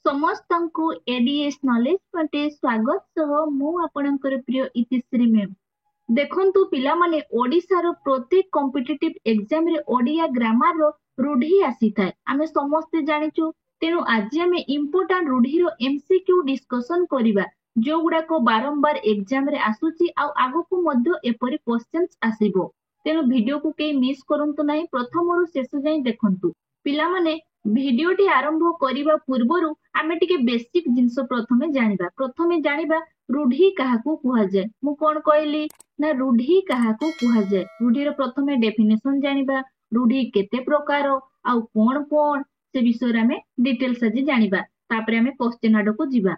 ସମସ୍ତଙ୍କୁ ADS knowledge ପଟେ ସ୍ୱାଗତ ସହ ମୁଁ ଆପଣଙ୍କର ପ୍ରିୟ ଇତିଶ୍ରୀ ମ୍ୟାମ୍। ଦେଖନ୍ତୁ ପିଲାମାନେ, ଓଡ଼ିଶାର ପ୍ରତ୍ୟେକ କମ୍ପିଟିଟିଭ ଏକ୍ଜାମ ରେ ଓଡ଼ିଆ ଗ୍ରାମାର ରୂଢି ଆସିଥାଏ, ଆମେ ସମସ୍ତେ ଜାଣିଛୁ। ତେଣୁ ଆଜି ଆମେ ଇମ୍ପୋର୍ଟାଣ୍ଟ ରୂଢିର MCQ ଡିସ୍କସନ କରିବା, ଯୋଉଗୁଡାକ ବାରମ୍ବାର ଏକ୍ଜାମ ରେ ଆସୁଛି ଆଉ ଆଗକୁ ମଧ୍ୟ ଏପରି କ୍ୱେଶ୍ଚନ୍ସ ଆସିବ। ତେଣୁ ଭିଡିଓକୁ କେହି ମିସ୍ କରନ୍ତୁ ନାହିଁ, ପ୍ରଥମରୁ ଶେଷ ଯାଏଁ ଦେଖନ୍ତୁ। ପିଲାମାନେ, ଭିଡିଓଟି ଆରମ୍ଭ କରିବା ପୂର୍ବରୁ ଆମେ ଟିକେ ବେସିକ ଜିନିଷ ପ୍ରଥମେ ଜାଣିବା ରୂଢି କାହାକୁ କୁହାଯାଏ। ମୁଁ କଣ କହିଲି ନା ରୂଢି କାହାକୁ କୁହାଯାଏ। ରୂଢିର ପ୍ରଥମେ ଡେଫିନେସନ ଜାଣିବା, ରୂଢି କେତେ ପ୍ରକାର ଆଉ କଣ କଣ ସେ ବିଷୟରେ ଆମେ ଡିଟେଲ୍ସ ଆଜି ଜାଣିବା। ତାପରେ ଆମେ କ୍ୱେଶ୍ଚନ ଆଡକୁ ଯିବା।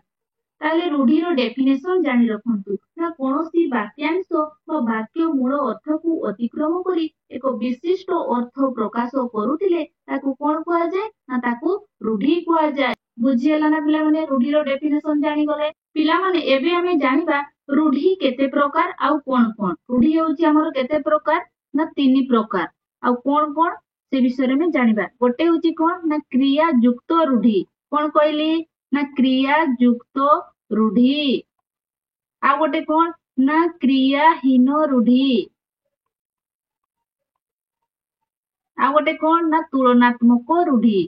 ତାହେଲେ ରୂଢିର ଡେଫିନେସନ ଜାଣି ରଖନ୍ତୁ ନା କୌଣସି ବାକ୍ୟାଂଶ ବା ବାକ୍ୟ ମୂଳ ଅର୍ଥକୁ ଅତିକ୍ରମ କରି ଏକ ବିଶିଷ୍ଟ ଅର୍ଥ ପ୍ରକାଶ କରୁଥିଲେ ତାକୁ କଣ କୁହାଯାଏ ନା ତାକୁ ରୂଢି କୁହାଯାଏ। ବୁଝିହେଲା ନା ପିଲାମାନେ? ରୂଢିର ଡେଫିନେସନ ଜାଣିଗଲେ। ପିଲାମାନେ, ଏବେ ଆମେ ଜାଣିବା ରୂଢି କେତେ ପ୍ରକାର ଆଉ କଣ କଣ। ରୂଢି ହେଉଛି ଆମର କେତେ ପ୍ରକାର ନା 3 ପ୍ରକାର। ଆଉ କଣ କଣ ସେ ବିଷୟରେ ଆମେ ଜାଣିବା। ଗୋଟେ ହଉଛି କଣ ନା କ୍ରିୟା ଯୁକ୍ତ ରୂଢି। କଣ କହିଲି ନା କ୍ରିୟା ଯୁକ୍ତ ରୂଢି। ଆଉ ଗୋଟେ କଣ ନା କ୍ରିୟାହୀନ ରୂଢି। ଆଉ ଗୋଟେ କଣ ନା ତୁଳନାତ୍ମକ ରୂଢି।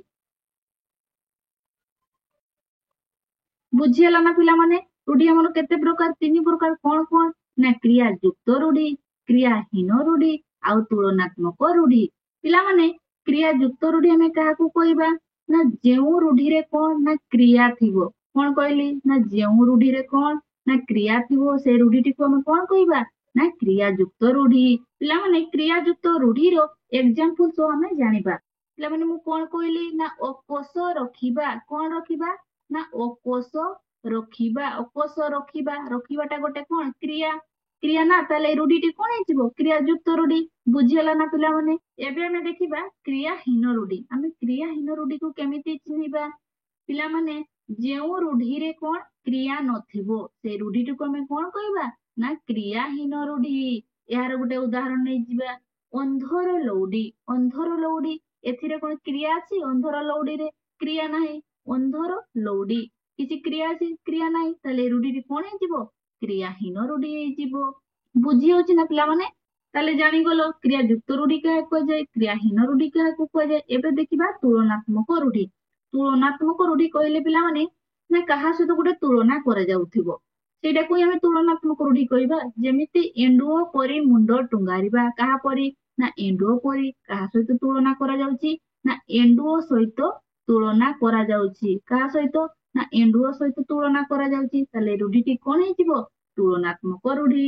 ବୁଝିହେଲା ନା ପିଲାମାନେ? ରୂଢି ଆମର କେତେ ପ୍ରକାର? 3 ପ୍ରକାର। କଣ କଣ ନା କ୍ରିୟା ଯୁକ୍ତ ରୂଢି, କ୍ରିୟାହୀନ ରୂଢି ଆଉ ତୁଳନାତ୍ମକ ରୂଢି। ପିଲାମାନେ, କ୍ରିୟା ଯୁକ୍ତ ରୂଢି ଆମେ କାହାକୁ କହିବା ନା ଯେଉଁ ରୂଢିରେ କଣ ନା କ୍ରିୟା ଥିବ। କଣ କହିଲି ନା ଯେଉଁ ରୂଢିରେ କଣ ନା କ୍ରିୟା ଥିବ ସେ ରୂଢିଟିକୁ ଆମେ କଣ କହିବା ନା କ୍ରିୟା ଯୁକ୍ତ ରୂଢି। ପିଲାମାନେ, କ୍ରିୟା ଯୁକ୍ତ ରୂଢିର ଏକ୍ସାମ୍ପଲ ସହ ଆମେ ଜାଣିବା। ପିଲାମାନେ, ମୁଁ କଣ କହିଲି ନା ଅକୋଷ ରଖିବା। କଣ ରଖିବା ନା ଅକୋଷ ରଖିବା। ଅକୋଷ ରଖିବା, ରଖିବାଟା ଗୋଟେ କଣ କ୍ରିୟା। କ୍ରିୟା ନା, ତାହେଲେ এই ରୂଢିଟି କଣ ହେଇଯିବ କ୍ରିୟା ଯୁକ୍ତ ରୂଢି। ବୁଝିହେଲା ନା ପିଲାମାନେ? ଏବେ ଆମେ ଦେଖିବା କ୍ରିୟାହୀନ ରୂଢି। ଆମେ କ୍ରିୟାହୀନ ରୂଢିକୁ କେମିତି ଚିହ୍ନିବା? ପିଲାମାନେ, ଯେଉଁ ରୂଢିରେ କଣ କ୍ରିୟା ନଥିବ ସେ ରୂଢିଟିକୁ ଆମେ କଣ କହିବା ନା କ୍ରିୟାହୀନ ରୂଢି। ଏହାର ଗୋଟେ ଉଦାହରଣ ନେଇଯିବା, ଅନ୍ଧର ଲଉଡି। ଅନ୍ଧର ଲଉଡି, ଏଥିରେ କଣ କ୍ରିୟା ଅଛି? ଅନ୍ଧର ଲଉଡିରେ କ୍ରିୟା ନାହିଁ। ଅନ୍ଧର ଲଉଡି, କିଛି କ୍ରିୟା ଅଛି? କ୍ରିୟା ନାହିଁ। ତାହେଲେ ଏ ରୂଢିଟି କଣ ହେଇଯିବ କ୍ରିୟାହୀନ ରୂଢି ହେଇଯିବ। ବୁଝି ହଉଛି ନା ପିଲାମାନେ? ତାହେଲେ ଜାଣିଗଲ କ୍ରିୟା ଯୁକ୍ତ ରୂଢି କାହାକୁ କୁହାଯାଏ, କ୍ରିୟାହୀନ ରୂଢି କାହାକୁ କୁହାଯାଏ। ଏବେ ଦେଖିବା ତୁଳନାତ୍ମକ ରୂଢି। ତୁଳନାତ୍ମକ ରୂଢି କହିଲେ ପିଲାମାନେ ନା କାହା ସହିତ ଗୋଟେ ତୁଳନା କରାଯାଉଥିବ, ସେଇଟାକୁ ହିଁ ଆମେ ତୁଳନାତ୍ମକ ରୂଢି କହିବା। ଯେମିତି ଏଣ୍ଡୁଅ ପରି ମୁଣ୍ଡ ଟୁଙ୍ଗାରିବା। କାହା ପରି ନା ଏଣ୍ଡୁଅ ପରି। କାହା ସହିତ ତୁଳନା କରାଯାଉଛି ନା ଏଣ୍ଡୁଅ ସହିତ ତୁଳନା କରାଯାଉଛି। କାହା ସହିତ ନା ଏଣ୍ଡୁଅ ସହିତ ତୁଳନା କରାଯାଉଛି। ତାହେଲେ ରୂଢିଟି କଣ ହେଇଯିବ ତୁଳନାତ୍ମକ ରୂଢି।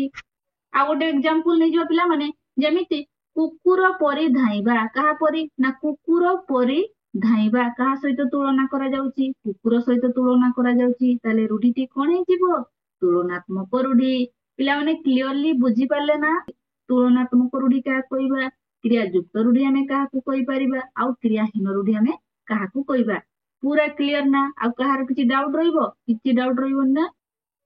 ଆଉ ଗୋଟେ ଏକ୍ସାମ୍ପଲ ନେଇଯିବା ପିଲାମାନେ, ଯେମିତି କୁକୁର ପରି ଧାଇଁବା। କାହା ପରି ନା କୁକୁର ପରି ଧାଇଁବା। କାହା ସହିତ ତୁଳନା କରାଯାଉଛି? କୁକୁର ସହିତ ତୁଳନା କରାଯାଉଛି। ତାହେଲେ ରୂଢିଟି କଣ ହେଇଯିବ ତୁଳନାତ୍ମକ ରୂଢି। ପିଲାମାନେ କ୍ଲିୟରଲି ବୁଝିପାରିଲେ ନା? ତୁଳନାତ୍ମକ ରୂଢି କାହାକୁ କହିବା, କ୍ରିୟା ଯୁକ୍ତ ରୂଢି ଆମେ କାହାକୁ କହିପାରିବା, ଆଉ କ୍ରିୟାହୀନ ରୂଢି ଆମେ କାହାକୁ କହିବା। ପୁରା କ୍ଲିୟର ନା? ଆଉ କାହାର କିଛି ଡାଉଟ ରହିବ? କିଛି ଡାଉଟ ରହିବନି ନା?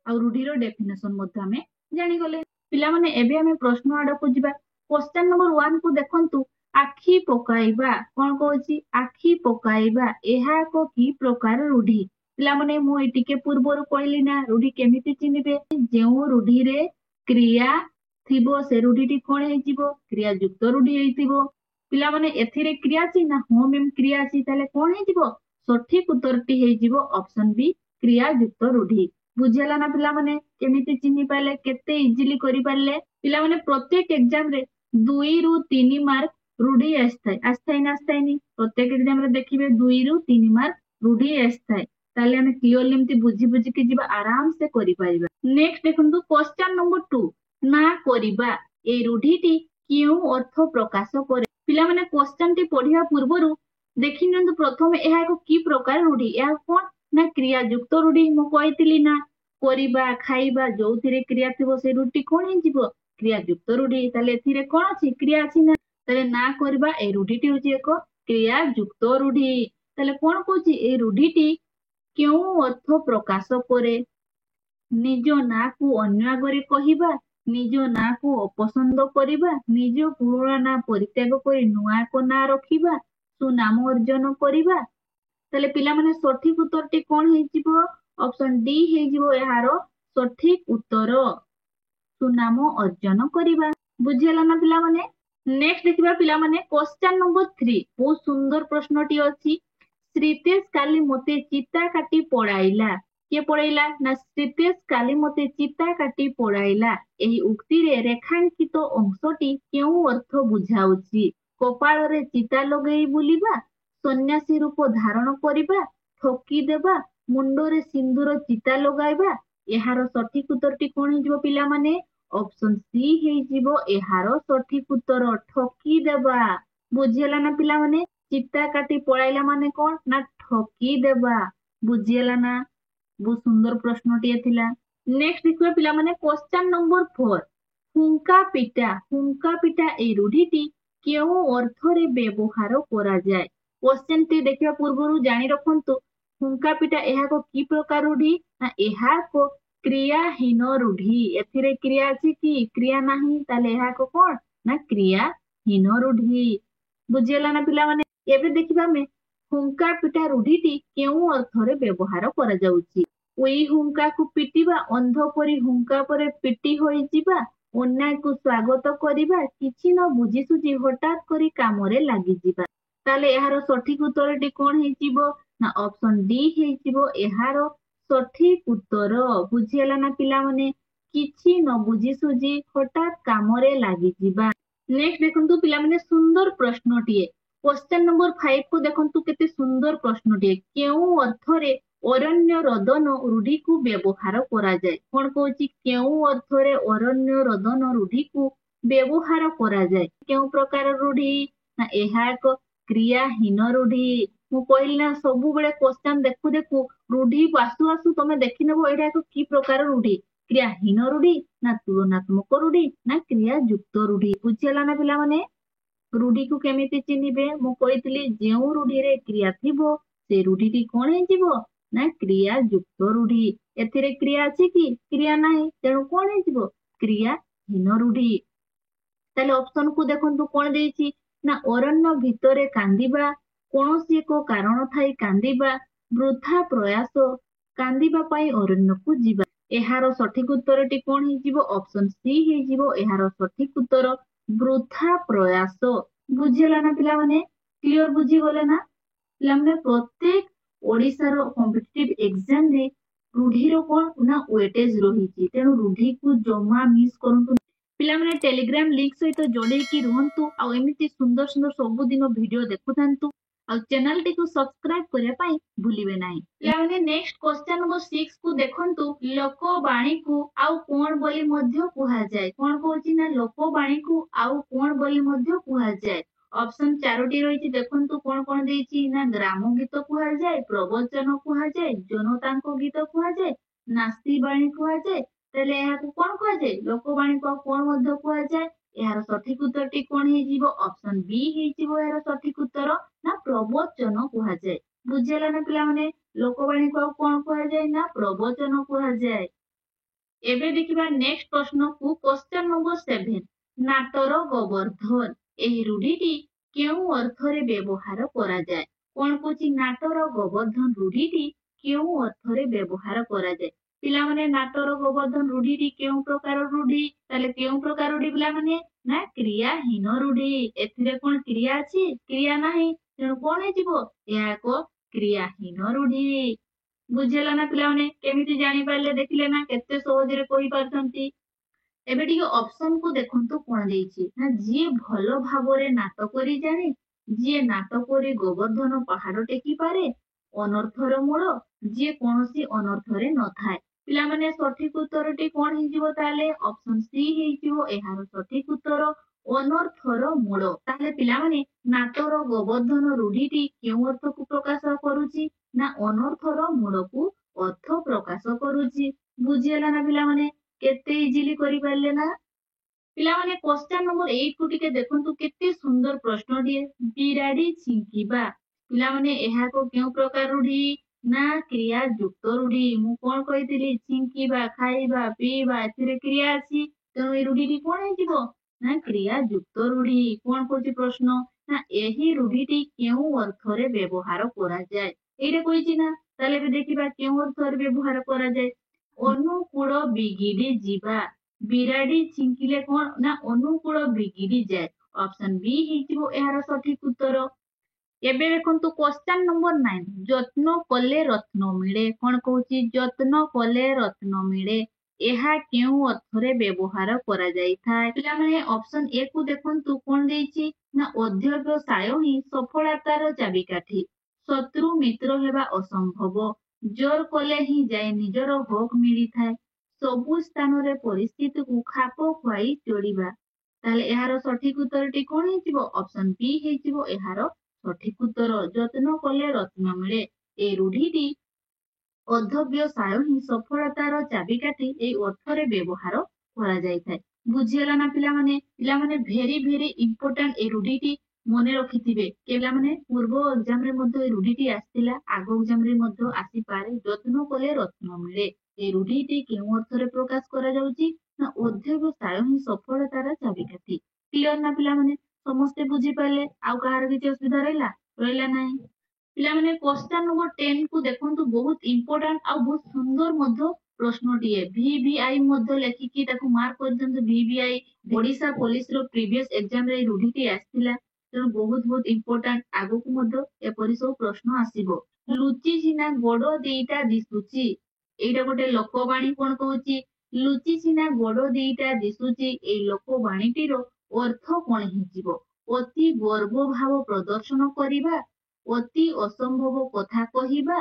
ଆଉ ରୂଢିର ଡେଫିନେସନ ମଧ୍ୟ ଆମେ ଜାଣିଗଲେ। ପିଲାମାନେ, ଏବେ ଆମେ ପ୍ରଶ୍ନ ଆଡକୁ ଯିବା। କ୍ୱେଶ୍ଚନ ନମ୍ବର 1 କୁ ଦେଖନ୍ତୁ। ଆଖି ପକାଇବା। କଣ କହୁଛି? ଆଖି ପକାଇବା। ଏହା ଏକ କି ପ୍ରକାର ରୂଢି? ପିଲାମାନେ, ମୁଁ ଏଇ ଟିକେ ପୂର୍ବରୁ କହିଲି ନା ରୂଢି କେମିତି ଚିହ୍ନିବେ? ଯେଉଁ ରୂଢିରେ କ୍ରିୟା ଥିବ ସେ ରୂଢିଟି କଣ ହେଇଯିବ କ୍ରିୟା ଯୁକ୍ତ ରୂଢି ହେଇଥିବ। ପିଲାମାନେ, ଏଥିରେ କ୍ରିୟା ଅଛି ନା? ହଁ ମ୍ୟାମ୍ କ୍ରିୟା ଅଛି। ତାହେଲେ କଣ ହେଇଯିବ? ସଠିକ ଉତ୍ତରଟି ହେଇଯିବ ଅପସନ ବି, କ୍ରିୟା ଯୁକ୍ତ ରୂଢି। ବୁଝିହେଲା ନା ପିଲାମାନେ? କେମିତି ଚିହ୍ନି ପାରିଲେ, କେତେ ଇଜିଲି କରିପାରିଲେ? ପିଲାମାନେ, ପ୍ରତ୍ୟେକ ଏକ୍ସାମ ରେ 2 ରୁ 3 ମାର୍କ ରୂଢି ଆସିଥାଏ ନା ଆସିଥାଏନି? ପ୍ରତ୍ୟେକ ଏକ୍ସାମ ରେ ଦେଖିବେ 2 ରୁ 3 ମାର୍କ ରୂଢି ଆସିଥାଏ। ତାହେଲେ ଆମେ କ୍ଲିୟରଲି ଏମିତି ବୁଝି ବୁଝିକି ଯିବା, ଆରାମ ସେ କରିପାରିବା। ନେକ୍ସଟ ଦେଖନ୍ତୁ କ୍ୱେଶ୍ଚନ ନମ୍ବର 2, ନା କରିବା। এই ରୂଢିଟି କେଉଁ ଅର୍ଥ ପ୍ରକାଶ କରେ? ପିଲାମାନେ, କ୍ୱେଶ୍ଚନଟି ପଢିବା ପୂର୍ବରୁ ଦେଖି ନିଅନ୍ତୁ ପ୍ରଥମେ ଏହା ଏକ କି ପ୍ରକାର ରୂଢି। ଏହା କଣ ନା କ୍ରିୟା ଯୁକ୍ତ ରୂଢି। ମୁଁ କହିଥିଲି ନା କରିବା, ଖାଇବା, ଯୋଉଥିରେ କ୍ରିୟା ଥିବ ସେ ରୂଢିଟି କଣ ହେଇଯିବ କ୍ରିୟା ଯୁକ୍ତ ରୂଢି। ତାହେଲେ ଏଥିରେ କଣ ଅଛି? କ୍ରିୟା ଅଛି ନା? ତାହେଲେ ନା କରିବା এই ରୂଢିଟି ହେଉଛି ଏକ କ୍ରିୟା ଯୁକ୍ତ ରୂଢି। ତାହେଲେ କଣ କହୁଛି? এই ରୂଢିଟି କେଉଁ ଅର୍ଥ ପ୍ରକାଶ କରେ? ନିଜ ନାଁକୁ ଅନ୍ୟ ଆଗରେ କହିବା, ନିଜ ନାଁକୁ ଅପସନ୍ଦ କରିବା, ନିଜ ପୁରୁଣା ନାଁ ପରିତ୍ୟାଗ କରି ନୂଆ ଏକ ନାଁ ରଖିବା, ସୁନାମ ଅର୍ଜନ କରିବା। ତାହେଲେ ପିଲାମାନେ ସଠିକ ଉତ୍ତରଟି କଣ ହେଇଯିବ? ଅପସନ ଡି ହେଇଯିବ ଏହାର ସଠିକ ଉତ୍ତର। ସୁନାମ ଅର୍ଜନ କରିବା। ବୁଝିହେଲା ନା ପିଲାମାନେ? ନେକ୍ସଟ ଦେଖିବା ପିଲାମାନେ କ୍ୱେଶ୍ଚନ ନମ୍ବର 3। ବହୁତ ସୁନ୍ଦର ପ୍ରଶ୍ନଟି ଅଛି। ଶ୍ରୀତେଶ କାଲି ମୋତେ ଚିତା କାଟି ପଳାଇଲା। କିଏ ପଳାଇଲା? ନା ଶ୍ରୀତେଶ କାଲି ମୋତେ ଚିତା କାଟି ପଳାଇଲା। ଏହି ଉକ୍ତିରେ ରେଖାଙ୍କିତ ଅଂଶଟି କେଉଁ ଅର୍ଥ ବୁଝାଉଛି? କପାଳରେ ଚିତା ଲଗେଇ ବୁଲିବା, ସନ୍ନ୍ୟାସୀ ରୂପ ଧାରଣ କରିବା, ଠକି ଦେବା, ମୁଣ୍ଡରେ ସିନ୍ଦୁର ଚିତା ଲଗାଇବା। ଏହାର ସଠିକ ଉତ୍ତରଟି କଣ ହେଇଯିବ ପିଲାମାନେ? ଅପସନ ସି ହେଇଯିବ ଏହାର ସଠିକ ଉତ୍ତର, ଠକି ଦେବା। ବୁଝିହେଲା ନା ପିଲାମାନେ? ଚିତା କାଟି ପଳାଇଲା ମାନେ କଣ? ନା ଠକି ଦେବା। ବୁଝିହେଲା ନା? ବହୁତ ସୁନ୍ଦର ପ୍ରଶ୍ନଟିଏ ଥିଲା। ନେକ୍ସଟ ଦେଖିବା ପିଲାମାନେ କ୍ୱେଶ୍ଚନ ନମ୍ବର 4। ହୁଙ୍କା ପିଟା। ହୁଙ୍କା ପିଟା এই ରୂଢିଟି କେଉଁ ଅର୍ଥରେ ବ୍ୟବହାର କରାଯାଏ? କ୍ୱେଶ୍ଚନଟି ଦେଖିବା ପୂର୍ବରୁ ଜାଣି ରଖନ୍ତୁ ହୁଙ୍କା ପିଟା ଏହା ଏକ କି ପ୍ରକାର ରୂଢି? ନା ଏହା ଏକ କ୍ରିୟାହୀନ ରୂଢି। ଏଥିରେ କ୍ରିୟା ଅଛି କି? କ୍ରିୟା ନାହିଁ। ତାହେଲେ ଏହା ଏକ କଣ? ନା କ୍ରିୟାହୀନ ରୂଢି। ବୁଝିହେଲା ନା ପିଲାମାନେ? ଏବେ ଦେଖିବା ଆମେ ହୁଙ୍କା ପିଟା ରୂଢିଟି କେଉଁ ଅର୍ଥରେ ବ୍ୟବହାର କରାଯାଉଛି? ଉଇ ହୁଙ୍କାକୁ ପିଟିବା, ଅନ୍ଧ ପରି ହୁଙ୍କା ପରେ ପିଟି ହୋଇଯିବା, ଅନ୍ୟାୟକୁ ସ୍ୱାଗତ କରିବା, କିଛି ନ ବୁଝି ସୁଝି ହଠାତ୍ କରି କାମରେ ଲାଗିଯିବା। ତାହେଲେ ଏହାର ସଠିକ ଉତ୍ତରଟି କଣ ହେଇଯିବ? ନା ଅପସନ ଡି ହେଇଯିବ ଏହାର ସଠିକ ଉତ୍ତର। ବୁଝିହେଲା ନା ପିଲାମାନେ? କିଛି ନ ବୁଝି ସୁଝି ହଠାତ୍ କାମରେ ଲାଗିଯିବା। ନେକ୍ସଟ ଦେଖନ୍ତୁ ପିଲାମାନେ ସୁନ୍ଦର ପ୍ରଶ୍ନଟିଏ। କ୍ୱେଶ୍ଚନ ନମ୍ବର 5 କୁ ଦେଖନ୍ତୁ କେତେ ସୁନ୍ଦର ପ୍ରଶ୍ନଟିଏ। କେଉଁ ଅର୍ଥରେ ଅରଣ୍ୟ ରୋଦନ ରୂଢିକୁ ବ୍ୟବହାର କରାଯାଏ? କଣ କହୁଛି? କେଉଁ ଅର୍ଥରେ ଅରଣ୍ୟ ରୋଦନ ରୂଢିକୁ ବ୍ୟବହାର କରାଯାଏ? କେଉଁ ପ୍ରକାର ରୂଢି? ନା ଏହା ଏକ କ୍ରିୟାହୀନ ରୂଢି। ମୁଁ କହିଲି ନା ସବୁବେଳେ କ୍ୱେଶ୍ଚନ ଦେଖୁ ଦେଖୁ ରୂଢି ଆସୁ ଆସୁ ତମେ ଦେଖିନେବ ଏଇଟା ଏକ କି ପ୍ରକାର ରୂଢି? କ୍ରିୟାହୀନ ରୂଢି, ନା ତୁଳନାତ୍ମକ ରୂଢି, ନା କ୍ରିୟା ଯୁକ୍ତ ରୂଢି। ବୁଝିହେଲା ନା ପିଲାମାନେ? ରୂଢିକୁ କେମିତି ଚିହ୍ନିବେ? ମୁଁ କହିଥିଲି ଯେଉଁ ରୂଢିରେ କ୍ରିୟା ଥିବ ସେ ରୂଢିଟି କଣ ହେଇଯିବ? ନା କ୍ରିୟା ଯୁକ୍ତ ରୂଢି। ଏଥିରେ କ୍ରିୟା ଅଛି କି? କ୍ରିୟା ନାହିଁ। ତେଣୁ କଣ ହେଇଯିବ? କ୍ରିୟାହୀନ ରୂଢି। ତାହେଲେ ଅପସନ କୁ ଦେଖନ୍ତୁ କଣ ଦେଇଛି? ନା ଅରଣ୍ୟ ଭିତରେ କାନ୍ଦିବା, କୌଣସି ଏକ କାରଣ ଥାଇ କାନ୍ଦିବା, ବୃଥା ପ୍ରୟାସ, କାନ୍ଦିବା ପାଇଁ ଅରଣ୍ୟକୁ ଯିବା। ଏହାର ସଠିକ ଉତ୍ତରଟି କଣ ହେଇଯିବ? ଅପସନ ସି ହେଇଯିବ ଏହାର ସଠିକ ଉତ୍ତର, ବୃଥା ପ୍ରୟାସ। ବୁଝିହେଲା ନା ପିଲାମାନେ? କ୍ଲିୟର ବୁଝିଗଲେ ନା? ପିଲାମାନେ ପ୍ରତ୍ୟେକ ଓଡିଶାର କମ୍ପିଟିଟିଭ ଏକ୍ସାମରେ ରୂଢିର କଣ ନା ୱେଟେଜ ରହିଛି। ତେଣୁ ରୂଢିକୁ ଜମା ମିସ୍ କରନ୍ତୁ। ପିଲାମାନେ ଟେଲିଗ୍ରାମ ଲିଙ୍କ ସହିତ ଯୋଡେଇକି ରୁହନ୍ତୁ ଆଉ ଏମିତି ସୁନ୍ଦର ସୁନ୍ଦର ସବୁଦିନ ଭିଡିଓ ଦେଖୁଥାନ୍ତୁ ଆଉ ଚ୍ୟାନେଲଟିକୁ ସବସ୍କ୍ରାଇବ କରିବା ପାଇଁ ଭୁଲିବେ ନାହିଁ। ପିଲାମାନେ ନେକ୍ସଟ କ୍ୱେଶ୍ଚନ ନମ୍ବର 6 କୁ ଦେଖନ୍ତୁ। ଲୋକବାଣୀକୁ ଆଉ କଣ ବୋଲି ମଧ୍ୟ କୁହାଯାଏ? କଣ କହୁଛି? ନା ଲୋକବାଣୀକୁ ଆଉ କଣ ବୋଲି ମଧ୍ୟ କୁହାଯାଏ? ଅପସନ 4ଟି ରହିଛି। ଦେଖନ୍ତୁ କଣ କଣ ଦେଇଛି? ନା ଗ୍ରାମ ଗୀତ କୁହାଯାଏ, ପ୍ରବଚନ କୁହାଯାଏ, ଜନତାଙ୍କ ଗୀତ କୁହାଯାଏ, ନାସ୍ତି ବାଣୀ କୁହାଯାଏ। ତାହେଲେ ଏହାକୁ କଣ କୁହାଯାଏ? ଲୋକବାଣୀକୁ ଆଉ କଣ ମଧ୍ୟ କୁହାଯାଏ? ଏହାର ସଠିକ ଉତ୍ତରଟି କଣ ହେଇଯିବ? ଅପସନ ବି ହେଇଯିବ ଏହାର ସଠିକ ଉତ୍ତର, ନା ପ୍ରବଚନ କୁହାଯାଏ। ବୁଝିହେଲା ନା ପିଲାମାନେ? ଲୋକବାଣୀକୁ ଆଉ କଣ କୁହାଯାଏ? ନା ପ୍ରବଚନ କୁହାଯାଏ। ଏବେ ଦେଖିବା ନେକ୍ସଟ ପ୍ରଶ୍ନକୁ କ୍ୱେଶ୍ଚନ ନମ୍ବର 7। ନାଟର ଗୋବର୍ଦ୍ଧନ ଏହି ରୂଢିଟି କେଉଁ ଅର୍ଥରେ ବ୍ୟବହାର କରାଯାଏ? କଣ କହୁଛି? ନାଟର ଗୋବର୍ଦ୍ଧନ ରୂଢିଟି କେଉଁ ଅର୍ଥରେ ବ୍ୟବହାର କରାଯାଏ? ପିଲାମାନେ ନାଟର ଗୋବର୍ଦ୍ଧନ ରୂଢିଟି କେଉଁ ପ୍ରକାର ରୂଢି? ତାହେଲେ କେଉଁ ପ୍ରକାର ରୂଢି ପିଲାମାନେ? ନା କ୍ରିୟାହୀନ ରୂଢି। ଏଥିରେ କଣ କ୍ରିୟା ଅଛି? କ୍ରିୟା ନାହିଁ। ତେଣୁ କଣ ହେଇଯିବ? ଏହା ଏକ କ୍ରିୟାହୀନ ରୂଢି। ବୁଝିହେଲା ନା ପିଲାମାନେ? କେମିତି ଜାଣିପାରିଲେ ଦେଖିଲେ ନା କେତେ ସହଜରେ କହିପାରୁଛନ୍ତି। ଏବେ ଟିକେ ଅପସନ କୁ ଦେଖନ୍ତୁ କଣ ଦେଇଛି? ନା ଯିଏ ଭଲ ଭାବରେ ନାଟ କରି ଜାଣେ, ଯିଏ ନାଟ କରି ଗୋବର୍ଦ୍ଧନ ପାହାଡ ଟେକି ପାରେ, ଅନର୍ଥର ମୂଳ, ଯିଏ କୌଣସି ଅନର୍ଥରେ ନଥାଏ। ପିଲାମାନେ ସଠିକ ଉତ୍ତରଟି କଣ ହେଇଯିବ? ତାହେଲେ ଅପସନ ସି ହେଇଯିବ ଏହାର ସଠିକ ଉତ୍ତର, ଅନର୍ଥର ମୂଳ। ତାହେଲେ ପିଲାମାନେ ନାଟର ଗୋବର୍ଦ୍ଧନ ରୂଢିଟି କେଉଁ ଅର୍ଥକୁ ପ୍ରକାଶ କରୁଛି? ନା ଅନର୍ଥର ମୂଳକୁ ଅର୍ଥ ପ୍ରକାଶ କରୁଛି। ବୁଝିହେଲା ନା ପିଲାମାନେ? କେତେ ଇଜିଲି କରିପାରିଲେ ନା? ପିଲାମାନେ କ୍ୱେଶ୍ଚନ ନମ୍ବର 8 କୁ ଟିକେ ଦେଖନ୍ତୁ କେତେ ସୁନ୍ଦର ପ୍ରଶ୍ନଟିଏ। ବିରାଡି ଛିଙ୍କିବା। ପିଲାମାନେ ଏହାକୁ କେଉଁ ପ୍ରକାର ରୂଢି? ନା କ୍ରିୟା ଯୁକ୍ତ ରୂଢି। ମୁଁ କଣ କହିଥିଲି? ଛିଙ୍କିବା, ଖାଇବା, ପିଇବା ଏଥିରେ କ୍ରିୟା ଅଛି। ତେଣୁ ଏଇ ରୂଢିଟି କଣ ହେଇଯିବ? ନା କ୍ରିୟା ଯୁକ୍ତ ରୂଢି। କଣ କହୁଛି ପ୍ରଶ୍ନ? ନା ଏହି ରୂଢିଟି କେଉଁ ଅର୍ଥରେ ବ୍ୟବହାର କରାଯାଏ? ଏଇଟା କହିଛି ନା, ତାହେଲେ ଏବେ ଦେଖିବା କେଉଁ ଅର୍ଥରେ ବ୍ୟବହାର କରାଯାଏ। ଅନୁକୂଳ ବିଗିଡି ଯିବା, ବିରାଡି ଛିଙ୍କିଲେ କଣ ନା ଅନୁକୂଳ ବିଗିଡି ଯାଏ। ଅପସନ ବି ହେଇଯିବ ଏହାର ସଠିକ ଉତ୍ତର। ଏବେ ଦେଖନ୍ତୁ କ୍ୱେଶ୍ଚନ ନମ୍ବର 9, ଯତ୍ନ କଲେ ରତ୍ନ ମିଳେ। କଣ କହୁଛି? ଯତ୍ନ କଲେ ରତ୍ନ ମିଳେ। ଏହା କେଉଁ ଅର୍ଥରେ ବ୍ୟବହାର କରାଯାଇଥାଏ? ପିଲାମାନେ ଅପସନ ଏ କୁ ଦେଖନ୍ତୁ କଣ ଦେଇଛି ନା ଅଧ୍ୟବସାୟ ହିଁ ସଫଳତାର ଚାବିକାଠି। ଶତ୍ରୁ ମିତ୍ର ହେବା ଅସମ୍ଭବ। ଜୋର କଲେ ହିଁ ଯାଇ ନିଜର ହକ୍ ମିଳିଥାଏ। ସବୁ ସ୍ଥାନରେ ପରିସ୍ଥିତିକୁ ଖାପ ଖୁଆଇ ଚଳିବା। ତାହେଲେ ଏହାର ସଠିକ ଉତ୍ତରଟି କଣ ହେଇଯିବ? ଅପସନ ବି ହେଇଯିବ ଏହାର ସଠିକ ଉତ୍ତର। ଯତ୍ନ କଲେ ରତ୍ନ ମିଳେ। ଏ ରୂଢିଟି ଅଧ୍ୟବସାୟ ହିଁ ସଫଳତାର ଚାବିକାଠି ଏଇ ଅର୍ଥରେ ବ୍ୟବହାର କରାଯାଇଥାଏ। ବୁଝିହେଲା ନା ପିଲାମାନେ? ପିଲାମାନେ ଭେରି ଭେରି ଇମ୍ପୋର୍ଟାଣ୍ଟ ଏ ରୂଢିଟି ମନେ ରଖିଥିବେ। ପିଲାମାନେ ପୂର୍ବ ଏକ୍ସାମ ରେ ମଧ୍ୟ ଏ ରୂଢିଟି ଆସିଥିଲା, ଆଗ ଏକ୍ସାମ ରେ ମଧ୍ୟ ଆସିପାରେ। ଯତ୍ନ କଲେ ରତ୍ନ ମିଳେ। ଏ ରୂଢିଟି କେଉଁ ଅର୍ଥରେ ପ୍ରକାଶ କରାଯାଉଛି ନା ଅଧ୍ୟବସାୟ ହିଁ ସଫଳତାର ଚାବିକାଠି। କ୍ଲିୟର ନା ପିଲାମାନେ? ସମସ୍ତେ ବୁଝିପାରିଲେ? ଆଉ କାହାର କିଛି ଅସୁବିଧା ରହିଲା? ରହିଲା ନାହିଁ। ପିଲାମାନେ କ୍ୱେଶ୍ଚନ ନମ୍ବର 10 କୁ ଦେଖନ୍ତୁ, ବହୁତ ଇମ୍ପୋର୍ଟାଣ୍ଟ ଆଉ ବହୁତ ସୁନ୍ଦର ମଧ୍ୟ ପ୍ରଶ୍ନଟିଏ। VVI ମଧ୍ୟ ଲେଖିକି ତାକୁ ମାର୍କ କରିଦିଅନ୍ତୁ। VVI ଓଡିଶା ପୋଲିସ ର ପ୍ରିଭିୟସ ଏକ୍ସାମ ରେ ଏଇ ରୂଢିଟି ଆସିଥିଲା, ତେଣୁ ବହୁତ ଇମ୍ପୋର୍ଟାଣ୍ଟ। ଆଗକୁ ମଧ୍ୟ ଏପରି ସବୁ ପ୍ରଶ୍ନ ଆସିବ। ଲୁଚି ସିନା ଗୋଡ ଦିଟା ଦିଶୁଛି, ଏଇଟା ଗୋଟେ ଲୋକବାଣୀ। କଣ କହୁଛି? ଲୁଚି ସିନା ଗୋଡ ଦିଟା ଦିଶୁଛି, ଏଇ ଲୋକବାଣୀଟିର ଅର୍ଥ କଣ ହେଇଯିବ? ଅତି ଗର୍ବ ଭାବ ପ୍ରଦର୍ଶନ କରିବା, ଅତି ଅସମ୍ଭବ କଥା କହିବା,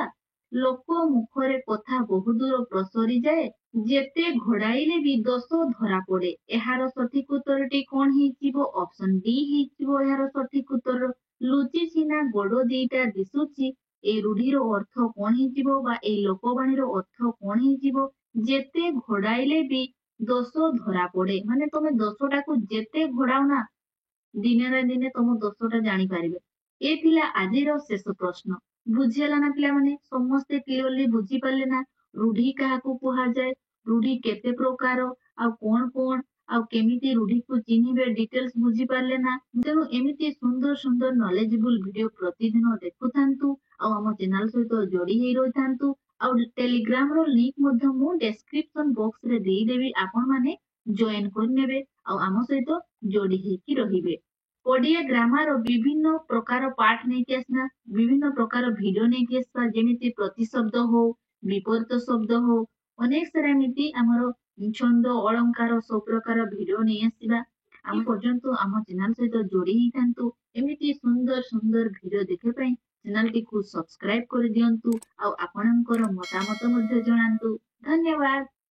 ଲୋକ ମୁଖରେ କଥା ବହୁଦୂର ପ୍ରସରି ଯାଏ, ଯେତେ ଘୋଡାଇଲେ ବି ଦୋଷ ଧରା ପଡେ। ଏହାର ସଠିକ ଉତ୍ତରଟି କଣ ହେଇଯିବ? ଅପସନ ଡି ହେଇଯିବ ଏହାର ସଠିକ ଉତ୍ତର। ଲୁଚି ସିନା ଗୋଡ ଦିଟା ଦିଶୁଛି, এই রূঢ়ির অর্ଥ କଣ ହେଇଯିବ ବା এই ଲୋକବାଣୀର ଅର୍ଥ କଣ ହେଇଯିବ? ଯେତେ ଘୋଡାଇଲେ ବି ଦୋଷ ଧରା ପଡେ। ମାନେ ତମେ ଦୋଷଟାକୁ ଯେତେ ଘୋଡାଅ ନା, ଦିନେ ନା ଦିନେ ତମ ଦୋଷଟା ଜାଣିପାରିବେ। ଏ ଥିଲା ଆଜିର ଶେଷ ପ୍ରଶ୍ନ। ବୁଝିହେଲା ନା ପିଲାମାନେ? ସମସ୍ତେ କ୍ଲିୟରଲି ବୁଝିପାରିଲେ ନା? ରୂଢି କାହାକୁ କୁହାଯାଏ, ରୂଢି କେତେ ପ୍ରକାର, ଆଉ କଣ ଆଉ କେମିତି ରୂଢିକୁ ଚିହ୍ନିବେ, ଡିଟେଲ୍ସ ବୁଝିପାରିଲେ ନା? ତେଣୁ ଏମିତି ସୁନ୍ଦର ନଲେଜେବୁଲ ଭିଡିଓ ପ୍ରତିଦିନ ଦେଖୁଥାନ୍ତୁ, ଆଉ ଆମ ଚ୍ୟାନେଲ ସହିତ ଯୋଡି ହେଇ ରହିଥାନ୍ତୁ। ଆଉ ଟେଲିଗ୍ରାମ ର ଲିଙ୍କ ମଧ୍ୟ ମୁଁ ଡେସ୍କ୍ରିପସନ ବକ୍ସ ରେ ଦେଇଦେବି, ଆପଣ ମାନେ ଜଏନ କରିନେବେ ଆଉ ଆମ ସହିତ ଯୋଡି ହେଇକି ରହିବେ। ଓଡିଆ ଗ୍ରାମାର ବିଭିନ୍ନ ପ୍ରକାର ପାଠ ନେଇକି ଆସିବା, ବିଭିନ୍ନ ପ୍ରକାର ଭିଡିଓ ନେଇକି ଆସିବା, ଯେମିତି ପ୍ରତିଶବ୍ଦ ହଉ, ବିପରୀତ ଶବ୍ଦ ହଉ, ଅନେକ ସାରା ଏମିତି ଆମର ଛନ୍ଦ ଅଳଙ୍କାର ସବୁ ପ୍ରକାର ଭିଡିଓ ନେଇ ଆସିବା। ଆମ ପର୍ଯ୍ୟନ୍ତ ଆମ ଚ୍ୟାନେଲ ସହିତ ଯୋଡି ହେଇଥାନ୍ତୁ। ଏମିତି ସୁନ୍ଦର ଭିଡିଓ ଦେଖିବା ପାଇଁ ଚ୍ୟାନେଲଟିକୁ ସବସ୍କ୍ରାଇବ କରିଦିଅନ୍ତୁ, ଆଉ ଆପଣଙ୍କର ମତାମତ ମଧ୍ୟ ଜଣାନ୍ତୁ। ଧନ୍ୟବାଦ।